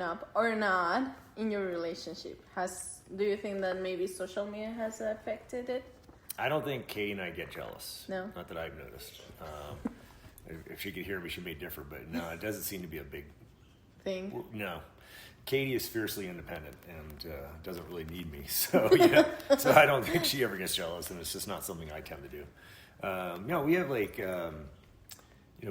up or not in your relationship? Do you think that maybe social media has affected it? I don't think Katie and I get jealous. No. Not that I've noticed. If she could hear me, she may differ, but no, it doesn't seem to be a big thing. No. Katie is fiercely independent and doesn't really need me. So, yeah. So I don't think she ever gets jealous, and it's just not something I tend to do. We have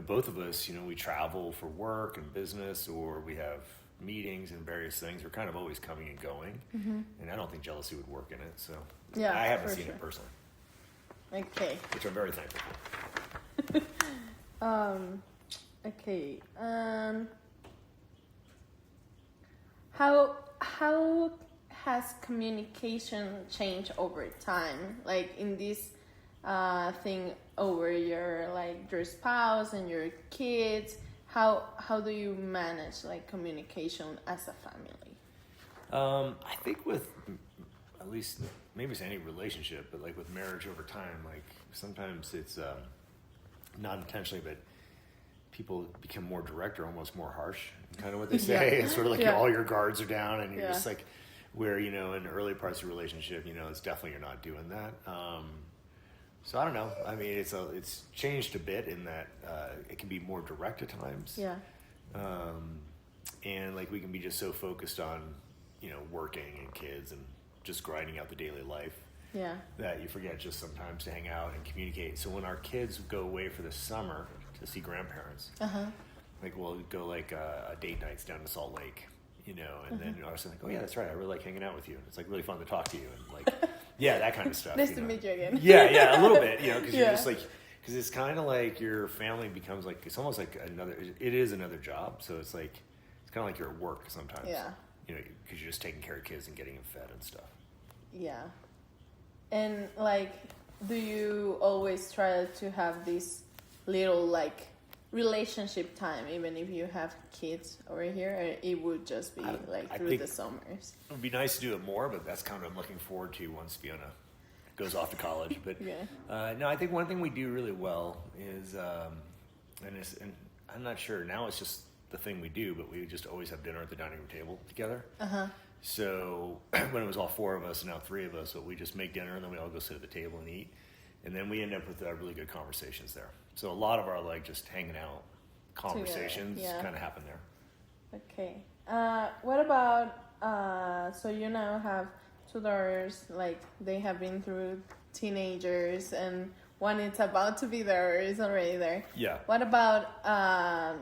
both of us, we travel for work and business, or we have meetings and various things. We're kind of always coming and going, and I don't think jealousy would work in it. So yeah, I haven't seen it personally. Okay. Which I'm very thankful for. Okay. How has communication changed over time? Like in this thing over your spouse and your kids, how do you manage like communication as a family? I think with at least maybe it's any relationship, but like with marriage over time, like sometimes it's not intentionally, but people become more direct or almost more harsh, kind of what they say. It's sort of like all your guards are down, and you're just like, where in the early parts of the relationship, it's definitely you're not doing that. So I don't know. I mean, it's changed a bit in that it can be more direct at times. Yeah. And like we can be just so focused on working and kids and just grinding out the daily life. Yeah. That you forget just sometimes to hang out and communicate. So when our kids go away for the summer to see grandparents, like we'll go like a date nights down to Salt Lake, and then I was like, oh yeah, that's right, I really like hanging out with you. It's like really fun to talk to you and like, yeah, that kind of stuff. Nice to meet you again. Yeah, a little bit, because you're just like, because it's kind of like your family becomes like, it's almost like it is another job. So it's like, it's kind of like you're at work sometimes. Yeah. Because you're just taking care of kids and getting them fed and stuff. Yeah. And like, do you always try to have this little like relationship time, even if you have kids over here, or it would just be through the summers? It would be nice to do it more, but that's kind of what I'm looking forward to once Fiona goes off to college. But no, I think one thing we do really well is, and I'm not sure now, it's just the thing we do, but we just always have dinner at the dining room table together. So when it was all four of us and now three of us, we just make dinner and then we all go sit at the table and eat. And then we end up with really good conversations there. So a lot of our like just hanging out conversations kind of happen there. Okay. What about, so you now have two daughters, like they have been through teenagers and one is about to be there or is already there. Yeah. What about, I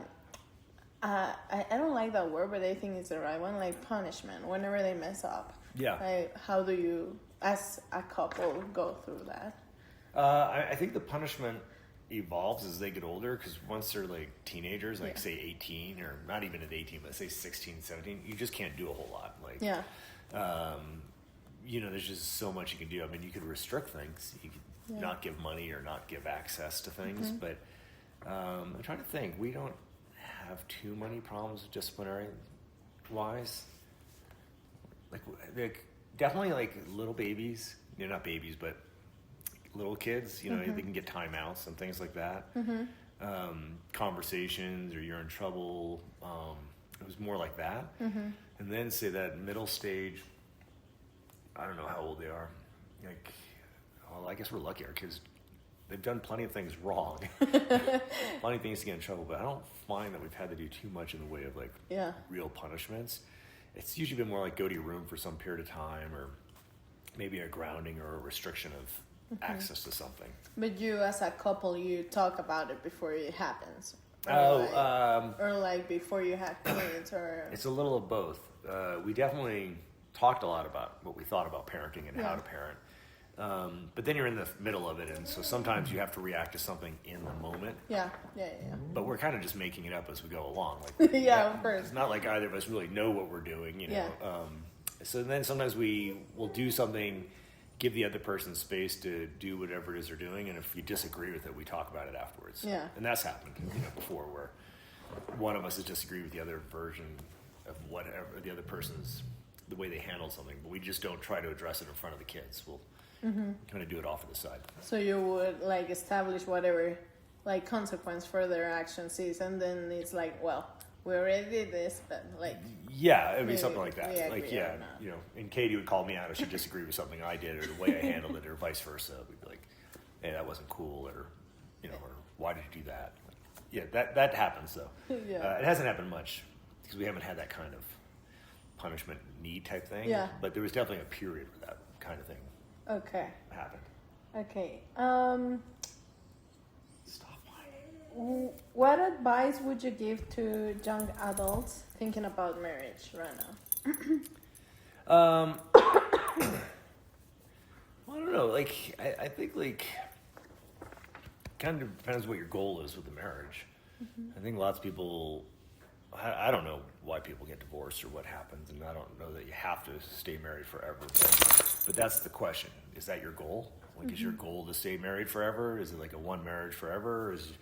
don't like that word, but I think it's the right one, like punishment, whenever they mess up. Yeah. Like, how do you, as a couple, go through that? I think the punishment evolves as they get older, because once they're like teenagers, like say 18, or not even at 18, but say 16, 17, you just can't do a whole lot. Like, there's just so much you can do. I mean, you could restrict things. You could not give money or not give access to things, but I'm trying to think. We don't have too many problems disciplinary wise. Like definitely like little babies, not babies, but little kids, they can get timeouts and things like that. Conversations, or you're in trouble. It was more like that. And then say that middle stage, I don't know how old they are. Like, well, I guess we're lucky. Our kids, they've done plenty of things wrong. Plenty of things to get in trouble, but I don't find that we've had to do too much in the way of like real punishments. It's usually been more like go to your room for some period of time, or maybe a grounding or a restriction of access to something. But you as a couple, you talk about it before it happens? Or like before you have kids? Or it's a little of both. We definitely talked a lot about what we thought about parenting and how to parent. But then you're in the middle of it, and so sometimes you have to react to something in the moment. Yeah. But we're kind of just making it up as we go along. Like, of course. It's not like either of us really know what we're doing, So then sometimes we will do something, give the other person space to do whatever it is they're doing, and if you disagree with it, we talk about it afterwards. Yeah. And that's happened before, where one of us has disagreed with the other version of whatever the other person's, the way they handle something, but we just don't try to address it in front of the kids. We'll kind of do it off to the side. So you would like establish whatever like consequence for their actions is, and then it's like, well, we already did this, but like. Yeah, it'd be something like that. Like, yeah, and Katie would call me out if she disagreed with something I did or the way I handled it, or vice versa. We'd be like, "Hey, that wasn't cool," or or "Why did you do that?" Yeah, that happens though. Yeah. It hasn't happened much because we haven't had that kind of punishment need type thing. Yeah. But there was definitely a period where that kind of thing happened. Okay. Stop whining. What advice would you give to young adults thinking about marriage right now? Well, I don't know. Like, I think like kind of depends what your goal is with the marriage. I think lots of people. I don't know why people get divorced or what happens, and I don't know that you have to stay married forever. But that's the question: is that your goal? Like, is your goal to stay married forever? Is it like a one marriage forever? Or is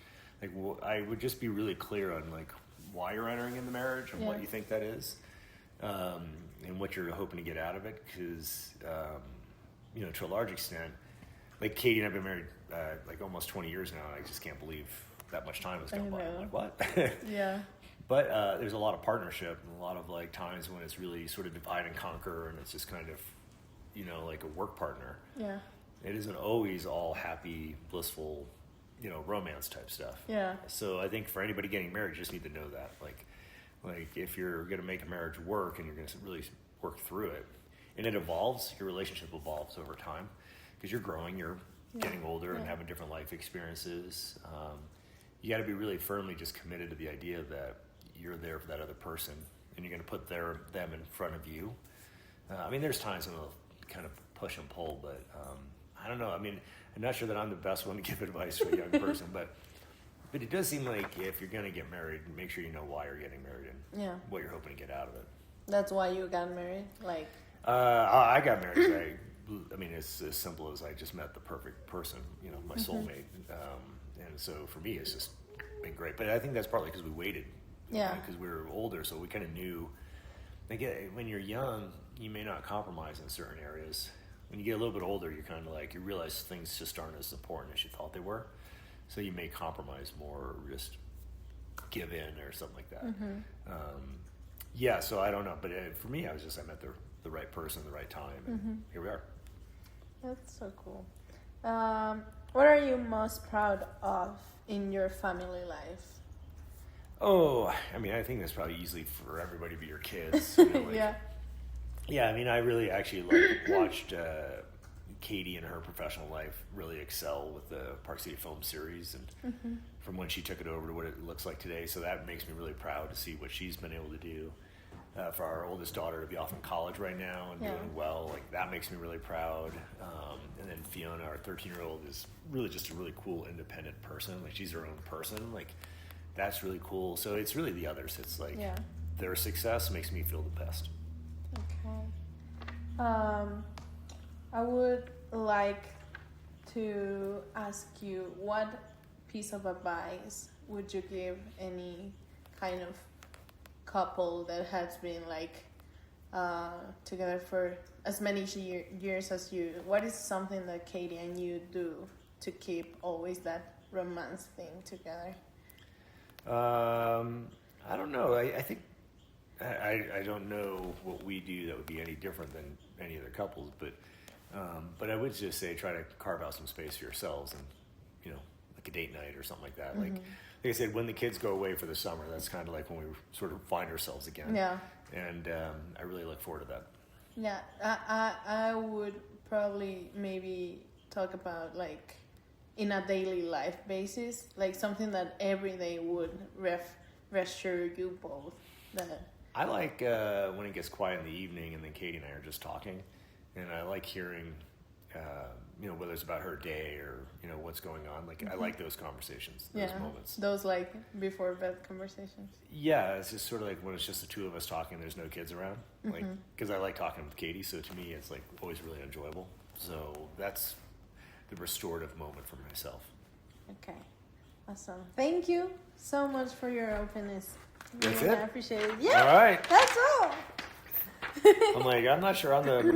like I would just be really clear on like why you're entering into marriage and what you think that is, and what you're hoping to get out of it. Because to a large extent, like Katie and I've been married like almost 20 years now, and I just can't believe that much time has gone by. I'm like, what? Yeah. But there's a lot of partnership and a lot of like times when it's really sort of divide and conquer, and it's just kind of, like a work partner. Yeah. It isn't always all happy, blissful, romance type stuff. Yeah. So I think for anybody getting married, you just need to know that. Like if you're going to make a marriage work and you're going to really work through it, and it evolves, your relationship evolves over time because you're growing, you're getting older and having different life experiences. You got to be really firmly just committed to the idea that you're there for that other person, and you're going to put them in front of you. There's times when they'll kind of push and pull, but I don't know. I'm not sure that I'm the best one to give advice to a young person, but it does seem like if you're going to get married, make sure you know why you're getting married and what you're hoping to get out of it. That's why you got married? Like, I got married. It's as simple as I just met the perfect person, my soulmate. And so for me, it's just been great. But I think that's partly because we waited. Because we were older, so we kind of knew. Like, when you're young, you may not compromise in certain areas. When you get a little bit older, you're kind of like, you realize things just aren't as important as you thought they were. So you may compromise more or just give in or something like that. So I don't know. But for me, I met the right person at the right time, and here we are. That's so cool. What are you most proud of in your family life? Oh, I think that's probably easy for everybody but your kids. Yeah, I really actually watched Katie in her professional life really excel with the Park City Film series, and from when she took it over to what it looks like today. So that makes me really proud to see what she's been able to do. For our oldest daughter to be off in college right now and doing well, like that makes me really proud. And then Fiona, our 13-year-old, is really just a really cool independent person. Like, she's her own person. Like, that's really cool. So it's really the others. It's like their success makes me feel the best. Okay. I would like to ask you, what piece of advice would you give any kind of couple that has been together for as many years as you? What is something that Katie and you do to keep always that romance thing together? I don't know. I think I don't know what we do that would be any different than any other couples, but I would just say try to carve out some space for yourselves, and like a date night or something like that. Like I said, when the kids go away for the summer, that's kind of like when we sort of find ourselves again. Yeah. And I really look forward to that. Yeah, I would probably maybe talk about like in a daily life basis, like something that every day would reassure you both that. I like when it gets quiet in the evening and then Katie and I are just talking, and I like hearing, whether it's about her day or, what's going on. Like, I like those conversations, those moments. Those like before bed conversations. Yeah, it's just sort of like when it's just the two of us talking, there's no kids around. Like, because I like talking with Katie, so to me it's like always really enjoyable. So that's the restorative moment for myself. Okay, awesome. Thank you so much for your openness. That's it? I appreciate it. Yeah. All right. That's all. I'm not sure I'm the